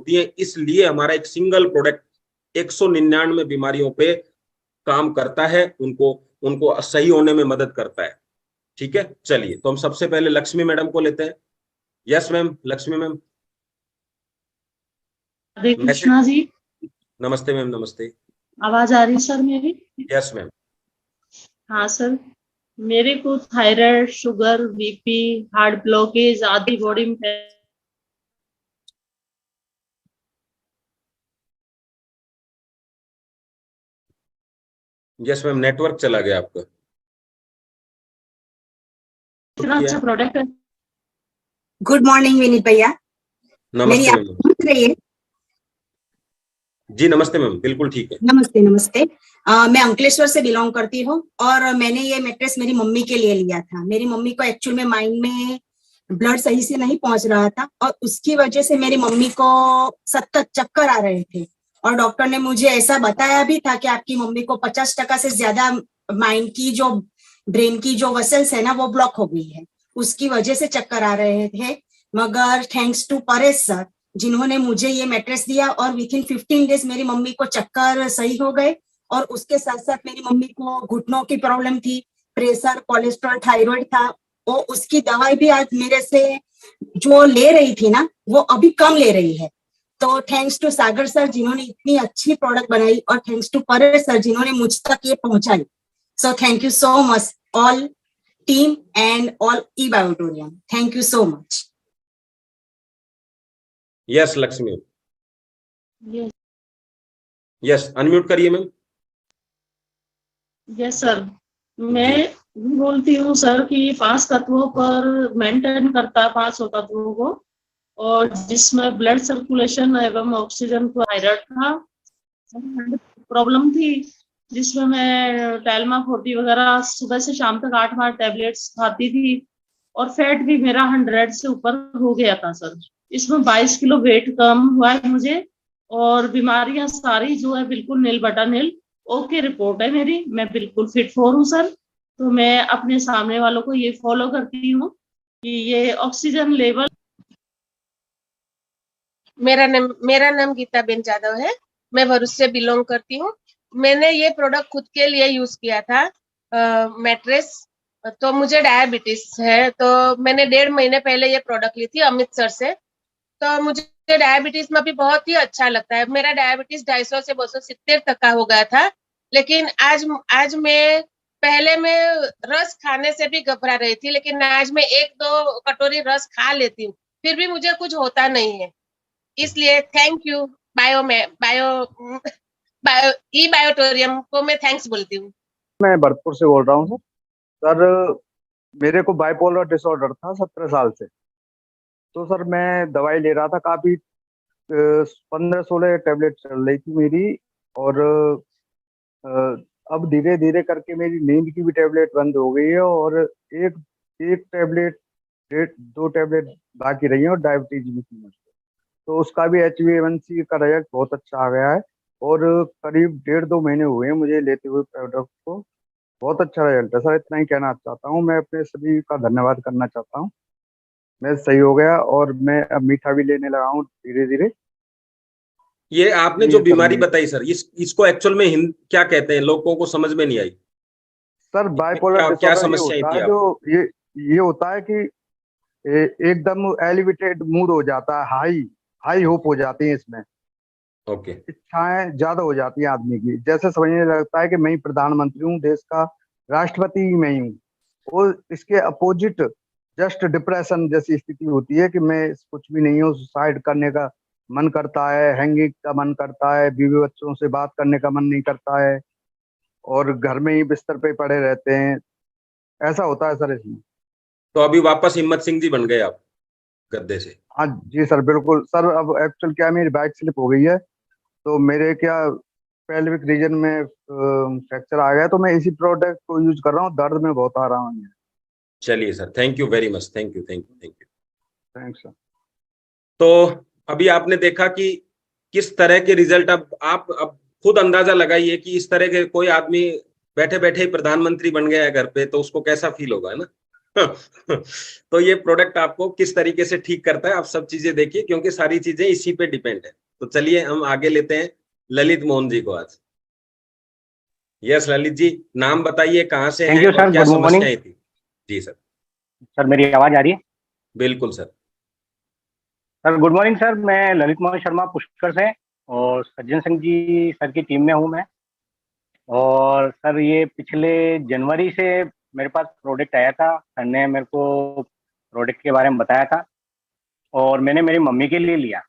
होती है, इसलिए हमारा एक सिंगल प्रोडक्ट 199 बीमारियों पे काम करता है, उनको सही होने में मदद करता है। ठीक है, चलिए तो हम सबसे पहले लक्ष्मी मैडम को लेते हैं। Yes ma'am, Lakshmi ma'am. Hare Krishna ji. नमस्ते मैम, नमस्ते। आवाज आ रही सर मेरी? Yes ma'am. हाँ सर, मेरे को thyroid, sugar, BP, heart blockage आदि बॉडी में यस मैम, नेटवर्क चला गया आपका। इतना अच्छा प्रोडक्ट है। गुड मॉर्निंग विनीत भैया। नमस्ते मैम। सुन रही है? जी नमस्ते मैम, बिल्कुल ठीक है। नमस्ते नमस्ते। मैं अंकलेश्वर से बिलोंग करती हूँ और मैंने ये मैट्रेस मेरी मम्मी के लिए लिया था। मेरी मम्मी को एक्चुअल में माइंड में ब्लड सही से नहीं पहुंच रहा था और उसकी वजह से मेरी मम्मी को सतत चक्कर आ रहे थे और डॉक्टर ने मुझे ऐसा बताया भी था कि आपकी मम्मी को 50% से ज्यादा माइंड की जो ब्रेन की जो वसल्स है ना वो ब्लॉक हो गई है, उसकी वजह से चक्कर आ रहे थे। मगर थैंक्स टू परेश सर जिन्होंने मुझे ये मैट्रेस दिया और विद इन 15 डेज मेरी मम्मी को चक्कर सही हो गए और उसके साथ साथ मेरी मम्मी को घुटनों की प्रॉब्लम थी, प्रेशर, कोलेस्ट्रॉल, थायराइड था, वो उसकी दवाई भी आज मेरे से जो ले रही थी ना वो अभी कम ले रही है। तो थैंक्स टू सागर सर जिन्होंने इतनी अच्छी प्रोडक्ट बनाई और थैंक्स टू परेश सर जिन्होंने मुझ तक ये पहुंचाई। So thank you so much all team and all E biotorium, thank you so much. Yes Lakshmi. Yes yes, unmute करिए मैम। यस सर, मैं बोलती हूँ सर कि 5 तत्वों पर मेंटेन करता है 5 तत्वों को, और जिसमें ब्लड सर्कुलेशन एवं ऑक्सीजन को थायराइड था, प्रॉब्लम थी जिसमें मैं टाइलमा 40 वगैरह सुबह से शाम तक 8 बार टेबलेट्स खाती थी और फैट भी मेरा 100 से ऊपर हो गया था सर। इसमें 22 किलो वेट कम हुआ है मुझे और बीमारियां सारी जो है बिल्कुल नील बटा नील ओके रिपोर्ट है मेरी, मैं बिल्कुल फिट फॉर हूँ सर। तो मैं अपने सामने वालों को ये फॉलो करती हूँ कि ये ऑक्सीजन लेवल। मेरा नाम गीता बेन जादव है, मैं भरूच से बिलोंग करती हूँ। मैंने ये प्रोडक्ट खुद के लिए यूज किया था, मैट्रेस। तो मुझे डायबिटीज है, तो मैंने 1.5 महीने पहले ये प्रोडक्ट ली थी अमित सर से। तो मुझे डायबिटीज में भी बहुत ही अच्छा लगता है। मेरा डायबिटीज 250 से 270 तक का हो गया था, लेकिन आज मैं पहले मैं रस खाने से भी घबरा रही थी, लेकिन आज मैं 1-2 कटोरी रस खा लेती हूँ, फिर भी मुझे कुछ होता नहीं है। इसलिए थैंक यू ई बायोटोरियम को मैं थैंक्स बोलती हूँ। मैं भरतपुर से बोल रहा हूँ सर। मेरे को बाइपोलर डिसऑर्डर था 17 साल से। तो सर मैं दवाई ले रहा था, काफी 15-16 टैबलेट चल रही थी मेरी, और अब धीरे धीरे करके मेरी नींद की भी टैबलेट बंद हो गई है और एक एक टैबलेट 2 टैबलेट बाकी रही है और डायबिटीज भी थी मुझको। तो उसका भी HbA1c का रिजल्ट बहुत अच्छा आ गया है और करीब 1.5-2 महीने हुए हैं मुझे लेते हुए प्रोडक्ट को। बहुत अच्छा रिजल्ट है सर, इतना ही कहना चाहता हूँ। मैं अपने सभी का धन्यवाद करना चाहता हूँ। मैं सही हो गया और मैं अब मीठा भी लेने लगा हूँ धीरे धीरे। ये आपने जो बीमारी बताई सर, इसको एक्चुअल में क्या कहते हैं, लोगों को समझ में नहीं आई सर। बाइपोलर क्या डिसऑर्डर समस्या होता थी है, जो ये होता है कि एकदम एलिवेटेड मूड हो जाता है, हाई होप हो जाती है इसमें। ओके। इच्छाएं ज्यादा हो जाती है आदमी की, जैसे समझने लगता है कि मैं ही प्रधानमंत्री हूँ, देश का राष्ट्रपति ही मैं ही हूँ। और इसके अपोजिट जस्ट डिप्रेशन जैसी स्थिति होती है कि मैं कुछ भी नहीं हूँ, सुसाइड करने का मन करता है, हैंगिंग का मन करता है, बीवी बच्चों से बात करने का मन नहीं करता है और घर में ही बिस्तर पे पड़े रहते हैं। ऐसा होता है सर इसमें। तो अभी वापस हिम्मत सिंह जी बन गए आप गद्दे से? हाँ जी सर, बिल्कुल सर। अब एक्चुअल क्या है, मेरी बाइक स्लिप हो गई है, तो मेरे क्या पेल्विक रीजन में फ्रैक्चर आ गया, तो मैं इसी प्रोडक्ट को यूज कर रहा हूँ। दर्द में बहुत आराम है। चलिए sir, thank you very much, thank you thank you thank you. Thanks sir. तो अभी आपने देखा कि किस तरह के रिजल्ट, अब खुद अंदाजा लगाइए कि इस तरह के कोई आदमी बैठे बैठे ही प्रधानमंत्री बन गया है घर पे, तो उसको कैसा फील होगा, है ना। तो ये प्रोडक्ट आपको किस तरीके से ठीक करता है, आप सब चीजें देखिए, क्योंकि सारी चीजें इसी पे डिपेंड है। तो चलिए हम आगे लेते हैं ललित मोहन जी को आज। यस ललित जी, नाम बताइए, कहाँ से थैंक हैं यू और सर, क्या गुड मॉर्निंग। समस्याएं थी। जी सर। सर मेरी आवाज आ रही है? बिल्कुल sir. Sir good morning sir, मैं ललित मोहन शर्मा पुष्कर से और सज्जन सिंह जी सर की टीम में हूँ मैं। और सर ये पिछले जनवरी से मेरे पास प्रोडक्ट आया था, सर ने मेरे को प्रोडक्ट के बारे में बताया था और मैंने मेरी मम्मी के लिए लिया।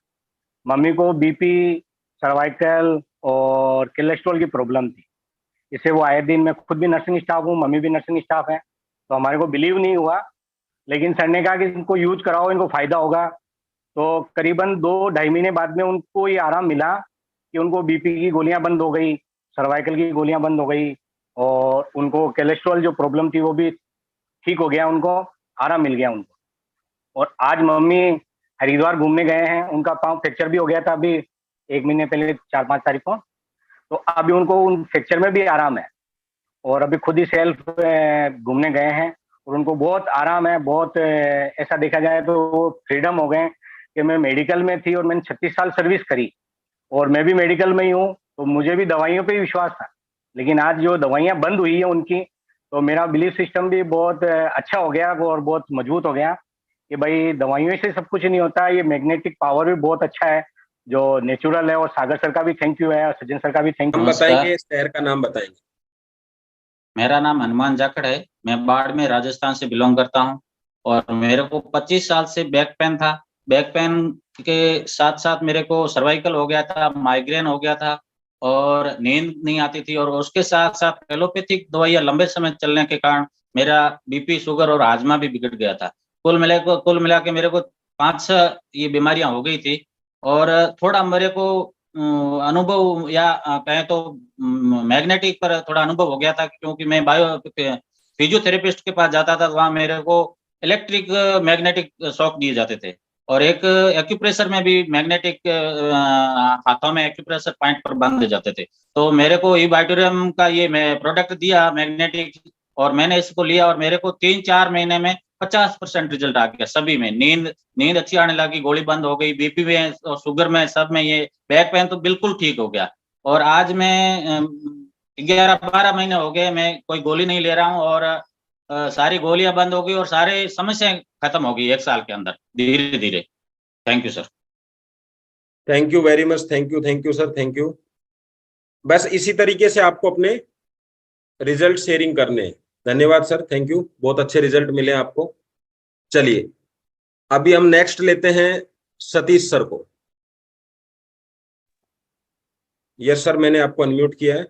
मम्मी को बीपी, सर्वाइकल और कोलेस्ट्रॉल की प्रॉब्लम थी। इससे वो आए दिन, मैं खुद भी नर्सिंग स्टाफ हूँ, मम्मी भी नर्सिंग स्टाफ है, तो हमारे को बिलीव नहीं हुआ। लेकिन सर ने कहा कि इनको यूज कराओ, इनको फायदा होगा। तो करीबन 2-2.5 महीने बाद में उनको ये आराम मिला कि उनको बीपी की गोलियां बंद हो गई, सर्वाइकल की गोलियां बंद हो गई और उनको कोलेस्ट्रॉल जो प्रॉब्लम थी वो भी ठीक हो गया, उनको आराम मिल गया उनको। और आज मम्मी हरिद्वार घूमने गए हैं, उनका पाँव फ्रैक्चर भी हो गया था अभी 1 महीने पहले 4-5 तारीख को। तो अभी उनको उन फ्रैक्चर में भी आराम है और अभी खुद ही सेल्फ घूमने गए हैं और उनको बहुत आराम है। बहुत ऐसा देखा जाए तो वो फ्रीडम हो गए कि मैं मेडिकल में थी और मैंने 36 साल सर्विस करी और मैं भी मेडिकल में ही हूँ, तो मुझे भी दवाइयों पे विश्वास था। लेकिन आज जो दवाइयाँ बंद हुई है उनकी, तो मेरा बिलीफ सिस्टम भी बहुत अच्छा हो गया और बहुत मजबूत हो गया कि भाई दवाइयों से सब कुछ नहीं होता। ये मैग्नेटिक पावर भी बहुत अच्छा है जो नेचुरल है। और सागर सर का भी थैंक यू है और सज्जन सर का भी थैंक हम यू। बताएंगे, शहर का नाम बताएंगे। मेरा नाम हनुमान जाखड़ है, मैं बाड़मेर राजस्थान से बिलोंग करता हूं और मेरे को 25 साल से बैक पेन था। बैक पेन के साथ साथ मेरे को सर्वाइकल हो गया था, माइग्रेन हो गया था और नींद नहीं आती थी। और उसके साथ साथ एलोपैथिक दवाइयां लंबे समय चलने के कारण मेरा बीपी, शुगर और हाजमा भी बिगड़ गया था। कुल मिला के मेरे को 5-6 ये बीमारियां हो गई थी। और थोड़ा मेरे को अनुभव या कहें तो मैग्नेटिक पर थोड़ा अनुभव हो गया था, क्योंकि मैं फिजियोथेरेपिस्ट के पास जाता था, वहां मेरे को इलेक्ट्रिक मैग्नेटिक शॉक दिए जाते थे और एक एक्यूप्रेशर में भी मैग्नेटिक हाथों में एक्यूप्रेशर पॉइंट पर बांधे जाते थे। तो मेरे को इबाइटोरियम का ये मैं प्रोडक्ट दिया मैग्नेटिक, और मैंने इसको लिया और मेरे को 3-4 महीने में 50% रिजल्ट आ गया सभी में। नींद अच्छी आने लगी, गोली बंद हो गई, बीपी में और शुगर में सब में, ये बैक पेन तो बिल्कुल ठीक हो गया। और आज मैं 11-12 महीने हो गए मैं कोई गोली नहीं ले रहा हूँ और सारी गोलियां बंद हो गई और सारे समस्याएं खत्म हो गई 1 साल के अंदर धीरे धीरे। Thank you sir. Thank you very much, thank you sir, thank you. बस इसी तरीके से आपको अपने रिजल्ट शेयरिंग करने हैं। धन्यवाद सर, थैंक यू, बहुत अच्छे रिजल्ट मिले आपको। चलिए अभी हम नेक्स्ट लेते हैं सतीश सर को। यस सर, मैंने आपको अनम्यूट किया है।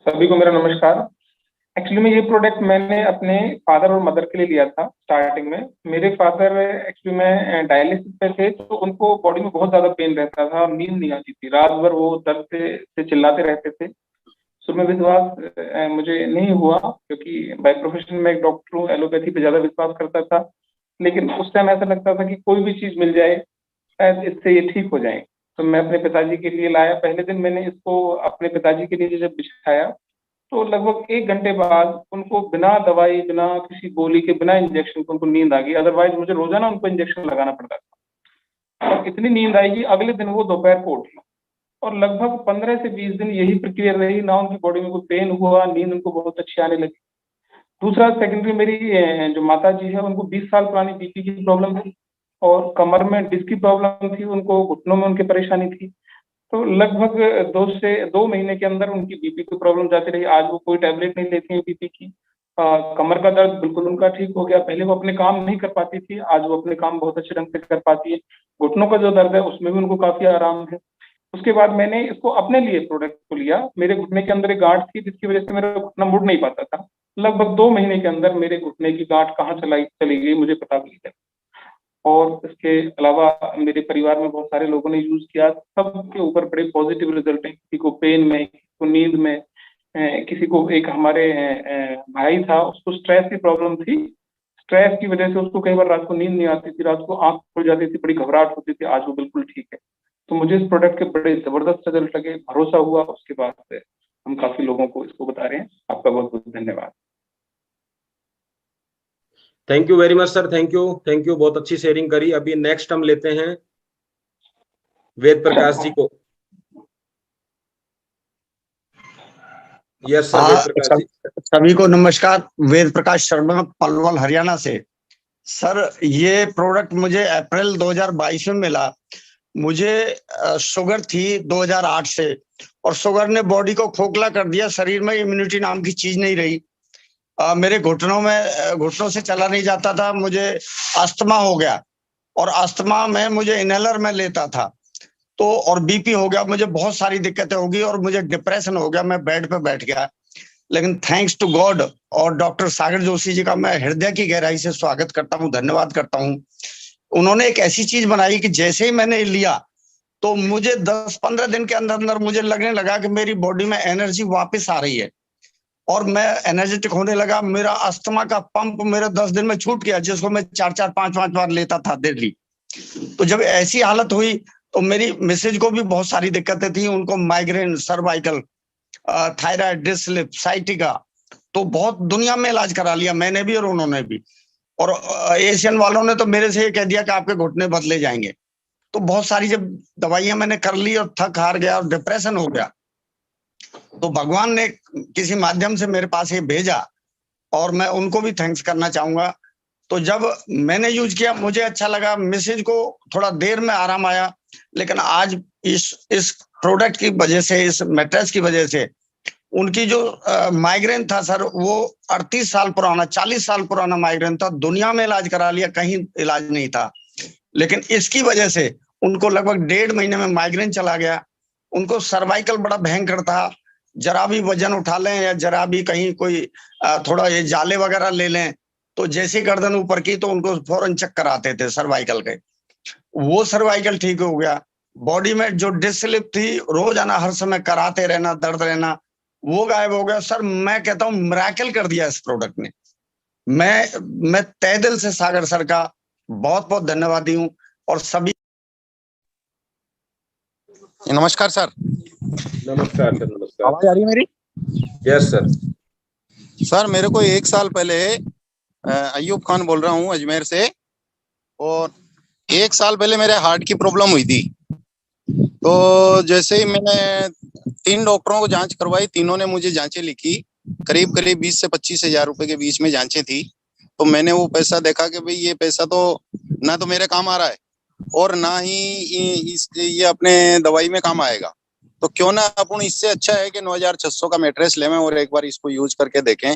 सभी को मेरा नमस्कार। एक्चुअली में ये प्रोडक्ट मैंने अपने फादर और मदर के लिए लिया था स्टार्टिंग में। मेरे फादर एक्चुअली में डायलिसिस पे थे, तो उनको बॉडी में बहुत ज्यादा पेन रहता था और नींद नहीं आती थी, रात भर वो दर्द से चिल्लाते रहते थे। शुरू में विश्वास मुझे नहीं हुआ, क्योंकि बाय प्रोफेशन में एक डॉक्टर हूँ, एलोपैथी पे ज्यादा विश्वास करता था। लेकिन उस टाइम ऐसा लगता था कि कोई भी चीज मिल जाए शायद इससे ये ठीक हो जाए। तो मैं अपने पिताजी के लिए लाया। पहले दिन मैंने इसको अपने पिताजी के लिए जब बिछाया, तो लगभग 1 घंटे बाद उनको बिना दवाई, बिना किसी गोली के, बिना इंजेक्शन के उनको नींद आ गई। अदरवाइज मुझे रोजाना उनको इंजेक्शन लगाना पड़ता था। और इतनी नींद आई कि अगले दिन वो दोपहर को उठी। और लगभग 15 से 20 दिन यही प्रक्रिया रही, ना उनकी बॉडी में कोई पेन हुआ, नींद उनको बहुत अच्छी आने लगी। दूसरा सेकेंडरी, मेरी जो माता जी है उनको 20 साल पुरानी बीपी की प्रॉब्लम थी और कमर में डिस्क की प्रॉब्लम थी, उनको घुटनों में उनकी परेशानी थी। तो लगभग 2 महीने के अंदर उनकी बीपी की प्रॉब्लम जाती रही। आज वो कोई टैबलेट नहीं लेती है बीपी की। कमर का दर्द बिल्कुल उनका ठीक हो गया। पहले वो अपने काम नहीं कर पाती थी, आज वो अपने काम बहुत अच्छे ढंग से कर पाती है। घुटनों का जो दर्द है उसमें भी उनको काफी आराम है। उसके बाद मैंने इसको अपने लिए प्रोडक्ट को लिया। मेरे घुटने के अंदर एक गांठ थी जिसकी वजह से मेरा घुटना मुड़ नहीं पाता था। लगभग 2 महीने के अंदर मेरे घुटने की गांठ कहाँ चली गई मुझे पता भी नहीं चला। और इसके अलावा मेरे परिवार में बहुत सारे लोगों ने यूज किया, सबके ऊपर बड़े पॉजिटिव रिजल्ट हैं। किसी को पेन में, किसी को नींद में, किसी को, एक हमारे भाई था, उसको स्ट्रेस की प्रॉब्लम थी। स्ट्रेस की वजह से उसको कई बार रात को नींद नहीं आती थी, रात को आंख खुल जाती थी, बड़ी घबराहट होती थी। आज वो बिल्कुल ठीक है। तो मुझे इस प्रोडक्ट के बड़े जबरदस्त रिजल्ट लगे, भरोसा हुआ। उसके बाद से हम काफी लोगों को इसको बता रहे हैं। आपका बहुत बहुत धन्यवाद। Thank you very much sir, thank you, बहुत अच्छी शेयरिंग करी। अभी नेक्स्ट हम लेते हैं वेद प्रकाश जी को। Yes sir, Ved Prakash ji. सभी को नमस्कार। वेद प्रकाश शर्मा, पलवल, हरियाणा से। सर, ये प्रोडक्ट मुझे अप्रैल 2022 में मिला। मुझे शुगर थी 2008 से, और शुगर ने बॉडी को खोखला कर दिया। शरीर में इम्यूनिटी नाम की चीज नहीं रही। मेरे घुटनों से चला नहीं जाता था। मुझे अस्थमा हो गया, और अस्थमा में मुझे इनहेलर में लेता था, तो और बीपी हो गया। मुझे बहुत सारी दिक्कतें हो गई, और मुझे डिप्रेशन हो गया। मैं बेड पे बैठ गया। लेकिन थैंक्स टू गॉड और डॉक्टर सागर जोशी जी का मैं हृदय की गहराई से स्वागत करता हूँ, धन्यवाद करता हूँ। उन्होंने एक ऐसी चीज बनाई कि जैसे ही मैंने लिया, तो मुझे 10-15 दिन के अंदर अंदर मुझे लगने लगा कि मेरी बॉडी में एनर्जी वापस आ रही है, और मैं एनर्जेटिक होने लगा। मेरा अस्थमा का पंप मेरे 10 दिन में छूट गया, जिसको मैं 4-4, 5-5 बार लेता था डेली। तो जब ऐसी हालत हुई, तो मेरी मिसेज को भी बहुत सारी दिक्कतें थी। उनको माइग्रेन, सर्वाइकल, थायराइड, डिस्लिप, साइटिका, तो बहुत दुनिया में इलाज करा लिया मैंने भी और उन्होंने भी। और एशियन वालों ने तो मेरे से ये कह दिया कि आपके घुटने बदले जाएंगे। तो बहुत सारी जब दवाइयां मैंने कर ली और थक हार गया और डिप्रेशन हो गया, तो भगवान ने किसी माध्यम से मेरे पास ये भेजा, और मैं उनको भी थैंक्स करना चाहूंगा। तो जब मैंने यूज किया, मुझे अच्छा लगा। मिसेज को थोड़ा देर में आराम आया, लेकिन आज इस प्रोडक्ट की वजह से, इस मैट्रेस की वजह से, उनकी जो माइग्रेन था सर, वो 38 साल पुराना, 40 साल पुराना माइग्रेन था। दुनिया में इलाज करा लिया, कहीं इलाज नहीं था। लेकिन इसकी वजह से उनको लगभग 1.5 महीने में माइग्रेन चला गया। उनको सर्वाइकल बड़ा भयंकर था। जरा भी वजन उठा लें या जरा भी कहीं कोई थोड़ा ये जाले वगैरह ले लें, तो जैसे गर्दन ऊपर की तो उनको फौरन चक्कर आते थे सर्वाइकल के। वो सर्वाइकल ठीक हो गया। बॉडी में जो डिस्लिप थी, रोजाना हर समय कराते रहना, दर्द रहना, वो गायब हो गया। सर, मैं कहता हूँ मिरेकल कर दिया इस प्रोडक्ट ने। मैं तहे दिल से सागर सर का बहुत बहुत धन्यवादी हूँ। और सभी नमस्कार सर। नमस्कार सर, नमस्कार। आवाज आ रही है मेरी? Yes sir. सर, मेरे को 1 साल पहले अयूब खान बोल रहा हूँ अजमेर से, और 1 साल पहले मेरे हार्ट की प्रॉब्लम हुई थी। तो जैसे ही मैंने 3 डॉक्टरों को जांच करवाई, तीनों ने मुझे जांचें लिखी, करीब 20 से 25 हजार रुपए के बीच में जांचें थी। तो मैंने वो पैसा देखा कि भाई ये पैसा तो ना तो मेरे काम आ रहा है, और ना ही ये अपने दवाई में काम आएगा। तो क्यों ना अपन, इससे अच्छा है कि 9600 का मैट्रेस लें और एक बार इसको यूज करके देखें।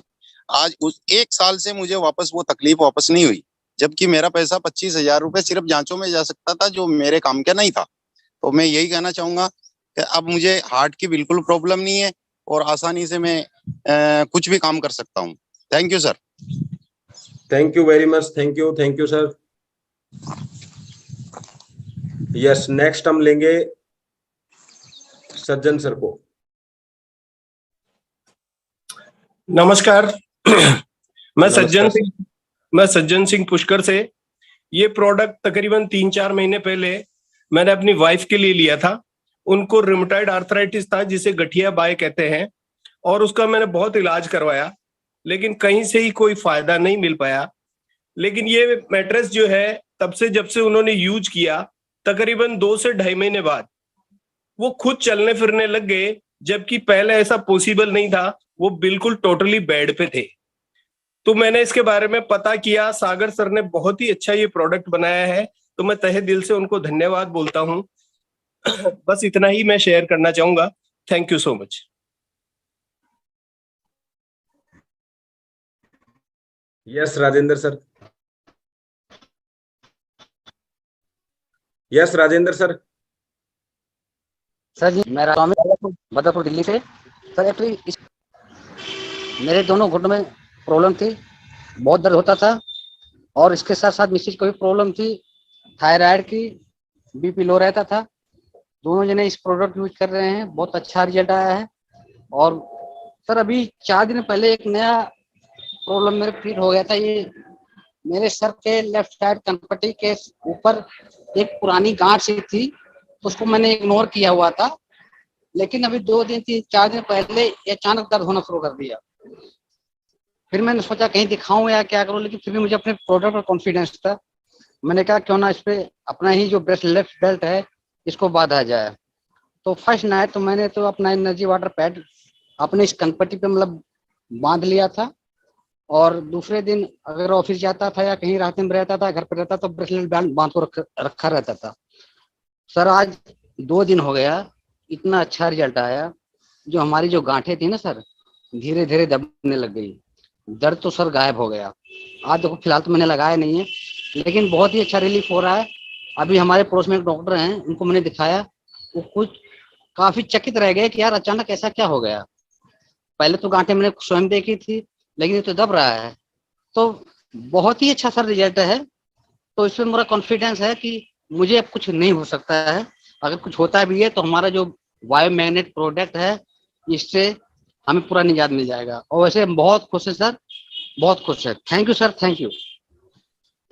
आज उस 1 साल से मुझे वापस वो तकलीफ वापस नहीं हुई, जबकि मेरा पैसा 25 हजार रुपए सिर्फ जांचों में जा सकता था, जो मेरे काम का नहीं था। तो मैं यही कहना चाहूंगा कि अब मुझे हार्ट की बिल्कुल प्रॉब्लम नहीं है, और आसानी से मैं कुछ भी काम कर सकता हूँ। Thank you sir. Thank you very much, thank you sir. Yes, next हम लेंगे सज्जन सर को। नमस्कार। मैं सज्जन सिंह पुष्कर से। ये प्रोडक्ट तकरीबन 3-4 महीने पहले मैंने अपनी वाइफ के लिए लिया था। उनको रिमेटॉइड आर्थराइटिस था, जिसे गठिया बाय कहते हैं, और उसका मैंने बहुत इलाज करवाया, लेकिन कहीं से ही कोई फायदा नहीं मिल पाया। लेकिन ये मैट्रेस जो है, तब से जब से उन्होंने यूज किया, तकरीबन 2 से 2.5 महीने बाद वो खुद चलने फिरने लग गए, जबकि पहले ऐसा पॉसिबल नहीं था। वो बिल्कुल टोटली बेड पे थे। तो मैंने इसके बारे में पता किया। सागर सर ने बहुत ही अच्छा ये प्रोडक्ट बनाया है, तो मैं तहे दिल से उनको धन्यवाद बोलता हूं। बस इतना ही मैं शेयर करना चाहूंगा। Thank you so much. Yes Rajendra sir. Yes Rajendra sir. Sir ji, मैं स्वामी बदरपुर दिल्ली से। सर, एक्चुअली मेरे दोनों घुटनों में प्रॉब्लम थी, बहुत दर्द होता था, और इसके साथ साथ मिसेज को भी प्रॉब्लम थी, थायराइड की, बीपी लो रहता था। दोनों जने इस प्रोडक्ट यूज कर रहे हैं, बहुत अच्छा रिजल्ट आया है। और सर, अभी 4 दिन पहले एक नया प्रॉब्लम मेरे फील हो गया था। ये मेरे सर के लेफ्ट साइड कनपट्टी के ऊपर एक पुरानी गांठ सी थी, तो उसको मैंने इग्नोर किया हुआ था। लेकिन अभी 2 दिन 3-4 दिन पहले अचानक दर्द होना शुरू कर दिया। फिर मैंने सोचा कहीं दिखाऊं या क्या करूं, लेकिन फिर भी मुझे अपने प्रोडक्ट पर कॉन्फिडेंस था। मैंने कहा क्यों ना इस पे अपना ही जो बेस्ट लेफ्ट बेल्ट है इसको बांधा जाए। तो फर्स्ट नाइट तो मैंने तो अपना एनर्जी वाटर पैड अपने इस कनपट्टी पे मतलब बांध लिया था, और दूसरे दिन अगर ऑफिस जाता था या कहीं रास्ते में रहता था, घर पे रहता तो ब्रेसलेट बैंड बांध को रखा रहता था। सर आज 2 दिन हो गया, इतना अच्छा रिजल्ट आया। जो हमारी जो गांठें थी ना सर, धीरे धीरे दबने लग गई, दर्द तो सर गायब हो गया। आज देखो फिलहाल तो मैंने लगाया नहीं है, लेकिन बहुत ही अच्छा रिलीफ हो रहा है। अभी हमारे पड़ोस में एक डॉक्टर हैं, उनको मैंने दिखाया, वो कुछ काफी चकित रह गए कि यार अचानक ऐसा क्या हो गया। पहले तो गांठें मैंने स्वयं देखी थी, लेकिन ये तो दब रहा है। तो बहुत ही अच्छा सर रिजल्ट है। तो इसमें मेरा कॉन्फिडेंस है कि मुझे अब कुछ नहीं हो सकता है। अगर कुछ होता भी है तो हमारा जो बायो मैग्नेट प्रोडक्ट है, इससे हमें पूरा निजात मिल जाएगा। और वैसे हम बहुत खुश है सर, बहुत खुश है। Thank you sir, thank you.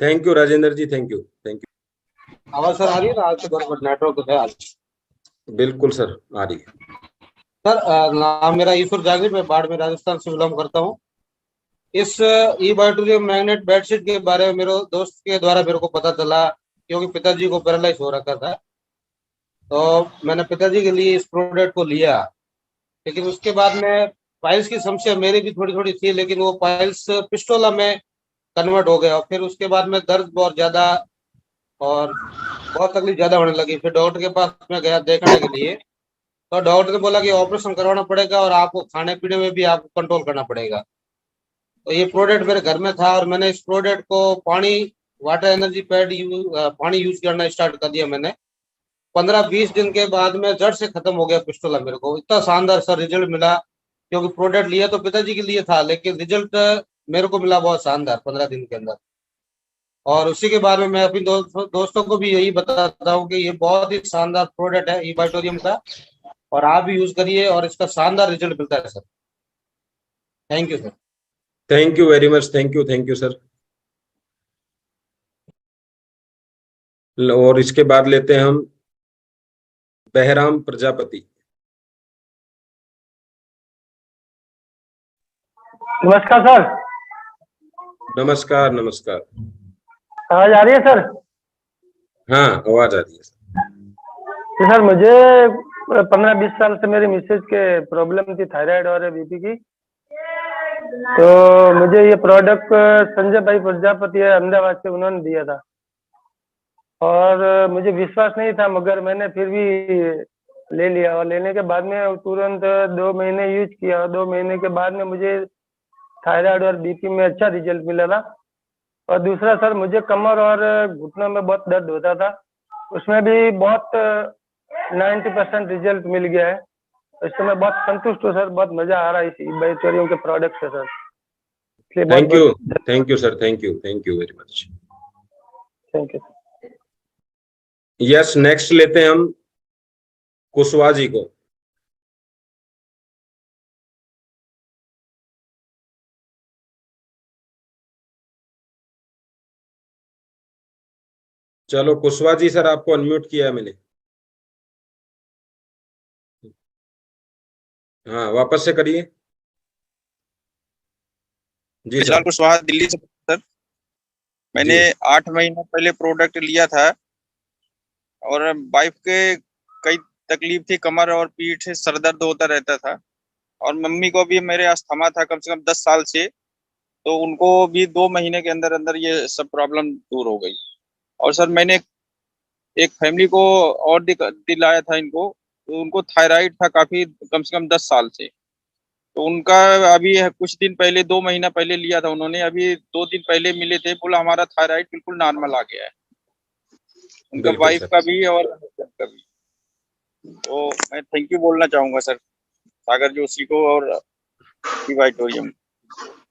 Thank you Rajendra ji, thank you, thank you. आवाज सर आ रही है ना? आज से बराबर नेटवर्क है आज। बिल्कुल सर, आ रही है सर। नाम मेरा ईश्वर जागीर, मैं बाढ़ में राजस्थान से बिलोंग करता हूँ। इस ई बायोटोरियम मैग्नेट बेडशीट के बारे में मेरे दोस्त के द्वारा मेरे को पता चला, क्योंकि पिताजी को पैरालाइज हो रखा था। तो मैंने पिताजी के लिए इस प्रोडक्ट को लिया, लेकिन उसके बाद में पाइल्स की समस्या मेरी भी थोड़ी थोड़ी थी, लेकिन वो पाइल्स पिस्टोला में कन्वर्ट हो गया। और फिर उसके बाद में दर्द बहुत ज्यादा और बहुत तकलीफ ज्यादा होने लगी। फिर डॉक्टर के पास मैं गया देखने के लिए, तो डॉक्टर ने बोला कि ऑपरेशन करवाना पड़ेगा और आपको खाने पीने में भी आपको कंट्रोल करना पड़ेगा। तो ये प्रोडक्ट मेरे घर में था और मैंने इस प्रोडक्ट को पानी वाटर एनर्जी पैड पानी यूज करना स्टार्ट कर दिया मैंने। 15-20 दिन के बाद में जड़ से खत्म हो गया पिस्टोला। मेरे को इतना शानदार सर रिजल्ट मिला, क्योंकि प्रोडक्ट लिया तो पिताजी के लिए था, लेकिन रिजल्ट मेरे को मिला बहुत शानदार 15 दिन के अंदर। और उसी के बारे में मैं अपनी दोस्तों को भी यही बताता हूँ कि ये बहुत ही शानदार प्रोडक्ट है ई बायोटोरियम का, और आप भी यूज करिए और इसका शानदार रिजल्ट मिलता है sir. Thank you sir. Thank you very much, thank you sir. और इसके बाद लेते हैं हम बहराम प्रजापति। नमस्कार सर। नमस्कार नमस्कार। आवाज आ रही है सर? हाँ, आवाज आ रही है जी सर, मुझे 15-20 साल से मेरी मिसेज के प्रॉब्लम थी, थायराइड और बीपी की। तो मुझे ये प्रोडक्ट संजय भाई प्रजापति है अहमदाबाद से, उन्होंने दिया था और मुझे विश्वास नहीं था, मगर मैंने फिर भी ले लिया। और लेने के बाद में तुरंत 2 महीने यूज किया और 2 महीने के बाद में मुझे थायराइड और बीपी में अच्छा रिजल्ट मिला था। और दूसरा सर, मुझे कमर और घुटनों में बहुत दर्द होता था, उसमें भी बहुत 90% रिजल्ट मिल गया है। इससे मैं बहुत संतुष्ट हूँ सर, बहुत मजा आ रहा है इस बायोटोरियम के प्रोडक्ट से sir. Thank you sir, thank you very much. Thank you. Yes, next लेते हैं हम कुशवाहा जी को। चलो कुशवाहा जी सर, आपको अनम्यूट किया है मैंने। हाँ, वापस से करिए जी सर। विशाल कुशवाहा, दिल्ली से सर। मैंने 8 महीना पहले प्रोडक्ट लिया था और वाइफ के कई तकलीफ थी, कमर और पीठ से सर दर्द होता रहता था, और मम्मी को भी मेरे अस्थमा था कम से कम 10 साल से। तो उनको भी 2 महीने के अंदर अंदर ये सब प्रॉब्लम दूर हो गई। और सर मैंने एक फैमिली को और दिलाया था इनको, तो उनको थायराइड था काफी, कम से कम 10 साल से। तो उनका अभी कुछ दिन पहले 2 महीना पहले लिया था उन्होंने, अभी 2 दिन पहले मिले थे, बोला हमारा थायराइड बिल्कुल नॉर्मल आ गया है, उनका वाइफ का भी और का भी। तो मैं थैंक यू बोलना चाहूंगा सर सागर जोशी को और बायोटोरियम।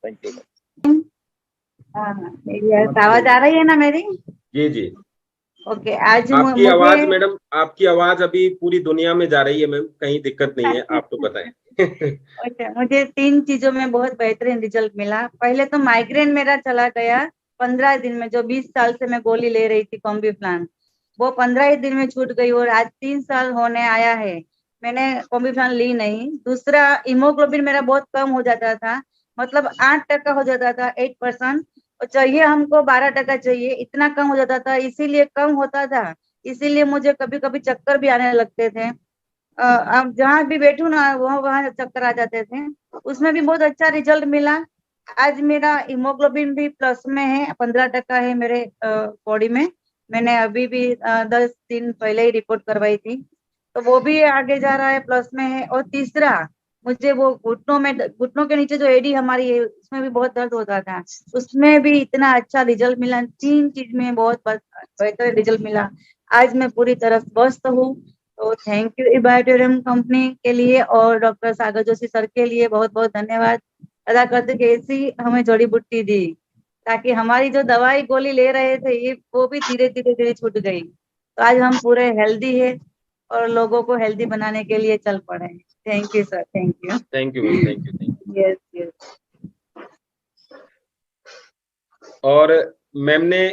Thank you. आवाज आ रही है ना मेरी? जी जी। ओके। आज आपकी आवाज मैडम, आपकी आवाज अभी पूरी दुनिया में जा रही है मैम, कहीं दिक्कत नहीं है, आप तो बताएं। मुझे 3 चीजों में बहुत बेहतरीन रिजल्ट मिला। पहले तो माइग्रेन मेरा चला गया 15 दिन में, जो 20 साल से मैं गोली ले रही थी कॉम्बिफ्लान, वो 15 ही दिन में छूट गई। और आज 3 साल होने आया है, मैंने कॉम्बिफ्लान ली नहीं। दूसरा, हीमोग्लोबिन मेरा बहुत कम हो जाता था, मतलब 8% हो जाता था, 8%, और चाहिए हमको 12% चाहिए, इतना कम हो जाता था। इसीलिए कम होता था, इसीलिए मुझे कभी कभी चक्कर भी आने लगते थे। अब जहाँ भी बैठू ना वहाँ वहाँ चक्कर आ जाते थे। उसमें भी बहुत अच्छा रिजल्ट मिला। आज मेरा हीमोग्लोबिन भी प्लस में है, 15% है मेरे बॉडी में। मैंने अभी भी 10 दिन पहले ही रिपोर्ट करवाई थी, तो वो भी आगे जा रहा है, प्लस में है। और तीसरा, मुझे वो घुटनों के नीचे जो एडी हमारी है उसमें भी बहुत दर्द होता था, उसमें भी इतना अच्छा रिजल्ट मिला। 3 चीज में बहुत बेहतर रिजल्ट मिला। आज मैं पूरी तरह स्वस्थ हूँ। तो थैंक यू इबायोटोरियम कंपनी के लिए और डॉक्टर सागर जोशी सर के लिए बहुत बहुत धन्यवाद अदा करते कि ऐसी हमें जड़ी बूटी दी, ताकि हमारी जो दवाई गोली ले रहे थे ये वो भी धीरे धीरे धीरे छूट गई। तो आज हम पूरे हेल्दी है और लोगों को हेल्दी बनाने के लिए चल पड़े। Thank you sir, thank you. Thank you ma'am, thank you. Yes yes. और मैम ने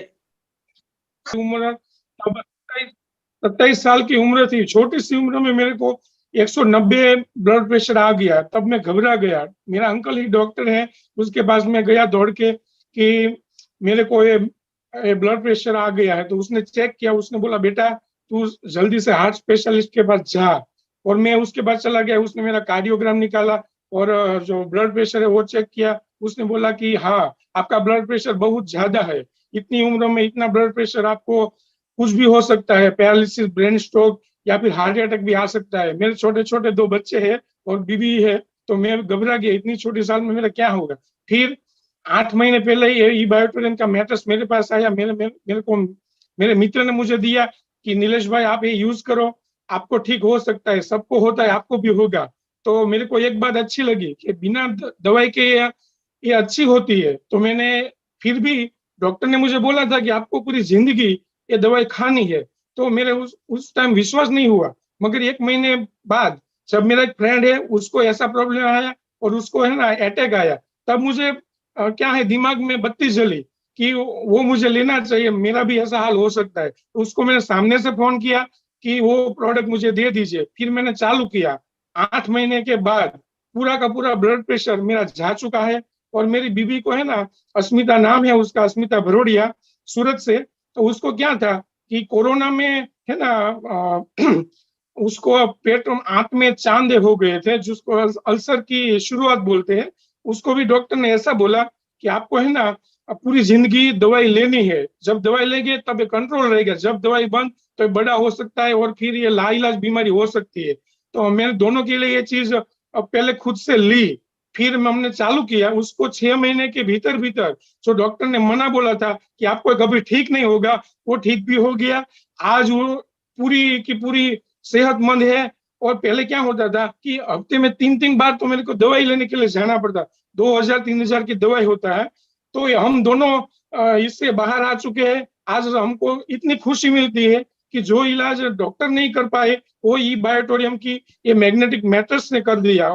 उम्र 27 साल की उम्र थी, छोटी सी उम्र में मेरे को 190 ब्लड प्रेशर आ गया। तब मैं घबरा गया। मेरा अंकल ही डॉक्टर है, उसके पास मैं गया दौड़ के कि मेरे को ये ब्लड प्रेशर आ गया है। तो उसने चेक किया, उसने बोला बेटा तू जल्दी से हार्ट स्पेशलिस्ट के पास जा। और मैं उसके पास चला गया, उसने मेरा कार्डियोग्राम निकाला और जो ब्लड प्रेशर है वो चेक किया। उसने बोला कि हाँ आपका ब्लड प्रेशर बहुत ज्यादा है, इतनी उम्र में इतना ब्लड प्रेशर, आपको कुछ भी हो सकता है, पैरालिसिस, ब्रेन स्ट्रोक या फिर हार्ट अटैक भी आ सकता है। मेरे छोटे छोटे 2 बच्चे हैं और बीवी है, तो मैं घबरा गया इतनी छोटी साल में मेरा क्या होगा। फिर 8 महीने पहले ये इबायोटोरियम का मैट्रेस मेरे पास आया। मेरे मित्र ने मुझे दिया कि नीलेश भाई आप ये यूज करो, आपको ठीक हो सकता है, सबको होता है, आपको भी होगा। तो मेरे को एक बात अच्छी लगी कि बिना दवाई के ये अच्छी होती है। तो मैंने फिर भी, डॉक्टर ने मुझे बोला था कि आपको पूरी जिंदगी ये दवाई खानी है, तो मेरे उस टाइम विश्वास नहीं हुआ। मगर 1 महीने बाद जब मेरा एक फ्रेंड है उसको ऐसा प्रॉब्लम आया और उसको है ना अटैक आया, तब मुझे क्या है दिमाग में बत्ती जली कि वो मुझे लेना चाहिए, मेरा भी ऐसा हाल हो सकता है। तो उसको मैंने सामने से फोन किया कि वो प्रोडक्ट मुझे दे दीजिए। फिर मैंने चालू किया। 8 महीने के बाद पूरा का पूरा ब्लड प्रेशर मेरा जा चुका है। और मेरी बीबी को है ना, अस्मिता नाम है उसका, अस्मिता भरोड़िया, सूरत से। तो उसको क्या था कि कोरोना में है ना उसको पेट में आंत में चांदे हो गए थे, जिसको अल्सर की शुरुआत बोलते हैं। उसको भी डॉक्टर ने ऐसा बोला कि आपको है ना पूरी जिंदगी दवाई लेनी है, जब दवाई लेंगे तब कंट्रोल रहेगा, जब दवाई बंद तो बड़ा हो सकता है और फिर ये लाइलाज बीमारी हो सकती है। तो मैंने दोनों के लिए ये चीज पहले खुद से ली, फिर हमने चालू किया। उसको 6 महीने के भीतर भीतर जो डॉक्टर ने मना बोला था कि आपको कभी ठीक नहीं होगा, वो ठीक भी हो गया। आज वो पूरी की पूरी सेहतमंद है। और पहले क्या होता था कि हफ्ते में 3-3 बार तो मेरे को दवाई लेने के लिए जाना पड़ता, 2000-3000 की दवाई होता है। तो हम दोनों इससे बाहर आ चुके हैं। आज हमको इतनी खुशी मिलती है कि जो इलाज डॉक्टर नहीं कर पाए वो इबायोटोरियम की ये मैग्नेटिक मैट्रेस ने कर दिया।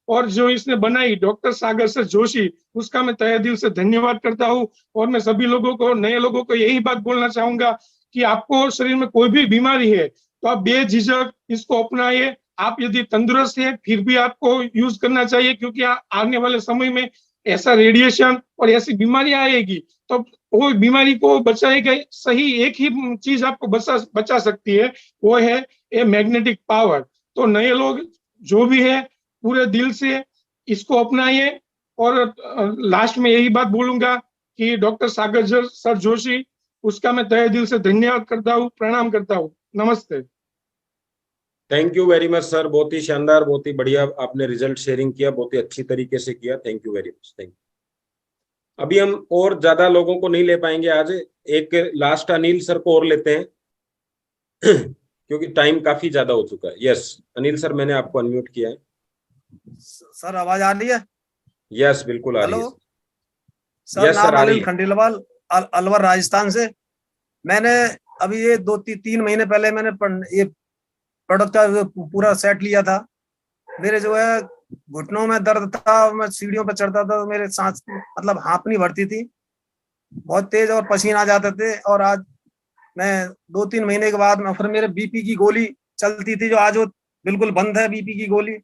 और जो इसने बनाई डॉक्टर सागर सर जोशी, उसका मैं तहे दिल से धन्यवाद करता हूँ। और मैं सभी लोगों को, नए लोगों को यही बात बोलना चाहूंगा कि आपको शरीर में कोई भी बीमारी है तो आप बेझिझक इसको अपनाइए। आप यदि तंदुरुस्त है फिर भी आपको यूज करना चाहिए, क्योंकि आने वाले समय में ऐसा रेडिएशन और ऐसी बीमारी आएगी तो वो बीमारी को बचाएगा। सही एक ही चीज आपको बचा सकती है, वो है ये मैग्नेटिक पावर। तो नए लोग जो भी है पूरे दिल से इसको अपनाइए। और लास्ट में यही बात बोलूंगा कि डॉक्टर सागर सर जोशी, उसका मैं तहे दिल से धन्यवाद करता हूँ, प्रणाम करता हूँ। नमस्ते। Thank you very much sir, बहुत ही शानदार, बहुत ही बढ़िया आपने रिजल्ट शेयरिंग किया, बहुत ही अच्छी तरीके से किया। Thank you very much, thank you. अभी हम और ज्यादा लोगों को नहीं ले पाएंगे आज, एक लास्ट अनिल सर को और लेते हैं क्योंकि टाइम काफी ज्यादा हो चुका है। यस अनिल सर, मैंने आपको अनम्यूट किया है। सर आवाज आ रही है? यस बिल्कुल आ रही है सर। यस नाम सर, आ रही अनिल है। खंडेलवाल, अलवर राजस्थान से। मैंने अभी ये 2-3 महीने पहले मैंने ये प्रोडक्ट का पूरा सेट लिया था। मेरे जो है घुटनों में दर्द था, मैं सीढ़ियों पर चढ़ता था तो मेरे सांस मतलब हाँफनी भरती थी बहुत तेज और पसीना आ जाते थे। और आज मैं 2-3 महीने के बाद में फिर मेरे बीपी की गोली चलती थी, जो आज वो बिल्कुल बंद है बीपी की गोली।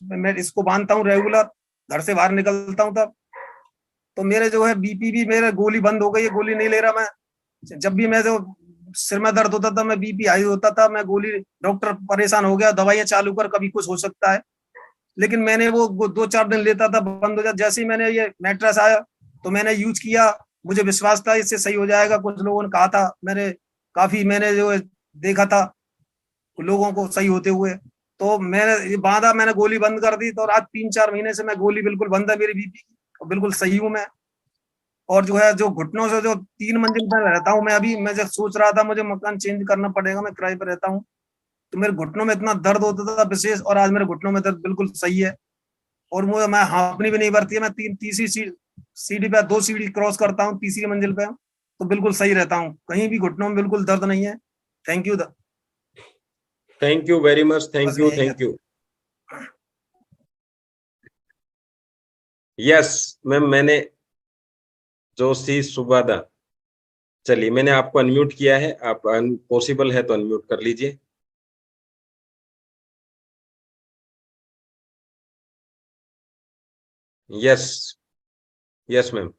मैं इसको बांधता हूँ रेगुलर घर से बाहर निकलता हूँ तब, तो मेरे जो है बीपी भी, मेरे गोली बंद हो गई है, गोली नहीं ले रहा मैं। जब भी मैं जो सिर में दर्द होता था, मैं बीपी हाई होता था, मैं गोली, डॉक्टर परेशान हो गया, दवाइयां चालू कर, कभी कुछ हो सकता है। लेकिन मैंने वो 2-4 दिन लेता था, बंद हो जाता। जैसे ही मैंने ये मैट्रेस आया तो मैंने यूज किया, मुझे विश्वास था इससे सही हो जाएगा। कुछ लोगों ने कहा था, मैंने जो है देखा था लोगों को सही होते हुए, तो मैंने ये बांधा, मैंने गोली बंद कर दी। तो आज 3-4 महीने से मैं गोली बिल्कुल बंद है मेरी बीपी की, और बिल्कुल सही हूँ मैं। और जो है जो घुटनों से, जो 3 मंजिल पर रहता हूँ मैं अभी, मैं जब सोच रहा था मुझे मकान चेंज करना पड़ेगा, मैं किराए पर रहता हूँ, तो मेरे घुटनों में इतना दर्द होता था विशेष, और आज मेरे घुटनों में दर्द बिल्कुल सही है। और मुझे, मैं हाँफनी भी नहीं पड़ती है, मैं तीसरी सीढ़ी पे 2 सीढ़ी क्रॉस करता हूँ, तीसरी मंजिल पे, तो बिल्कुल सही रहता हूँ, कहीं भी घुटनों में बिल्कुल दर्द नहीं है। Thank you. Thank you very much, thank you, thank you. Yes ma'am, मैंने जोशी सुबादा, चलिए मैंने आपको अनम्यूट किया है, आप पॉसिबल है तो अनम्यूट कर लीजिए। Yes, yes ma'am.